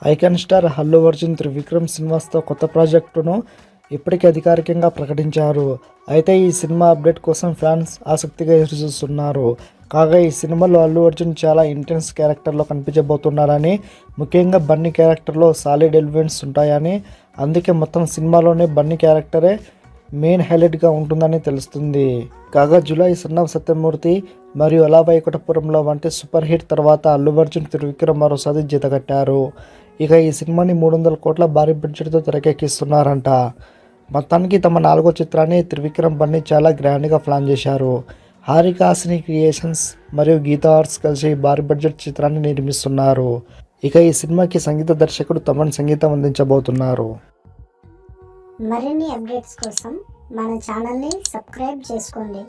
Icon star Allu Arjun Trivikram సినిమాస్తో కొత్త ప్రాజెక్టును ఇప్పటికే అధికారికంగా ప్రకటించారు. అయితే ఈ సినిమా అప్డేట్ కోసం ఫ్యాన్స్ ఆసక్తిగా ఎదురుచూస్తున్నారు. కాగా ఈ సినిమాలో అల్లు అర్జున్ చాలా ఇంటెన్స్ క్యారెక్టర్లో కనిపించబోతున్నాడని, ముఖ్యంగా బన్నీ క్యారెక్టర్లో సాలిడ్ ఎలిమెంట్స్ ఉంటాయని, అందుకే మొత్తం సినిమాలోనే బన్నీ క్యారెక్టరే మెయిన్ హైలైట్గా ఉంటుందని తెలుస్తుంది. కాగా జూలై సన్ ఆఫ్ సత్యమూర్తి మరియు అల వైకుంఠపురంలో వంటి సూపర్ హిట్ తర్వాత అల్లు అర్జున్ త్రివిక్రమ్ మరోసారి జతకట్టారు. ఇక ఈ సినిమాని 300 కోట్ల భారీ బడ్జెట్తో తెరకెక్కిస్తున్నారంట. మొత్తానికి తమ 4వ చిత్రాన్ని త్రివిక్రమ్ బన్నీ చాలా గ్రాండ్గా ప్లాన్ చేశారు. హారిక హాసిని క్రియేషన్స్ మరియు గీతా ఆర్ట్స్ కలిసి భారీ బడ్జెట్ చిత్రాన్ని నిర్మిస్తున్నారు. ఇక ఈ సినిమాకి సంగీత దర్శకుడు తమన్ సంగీతం అందించబోతున్నారు. మరిన్ని అప్డేట్స్ కోసం మన ఛానల్ని సబ్స్క్రైబ్ చేసుకోండి.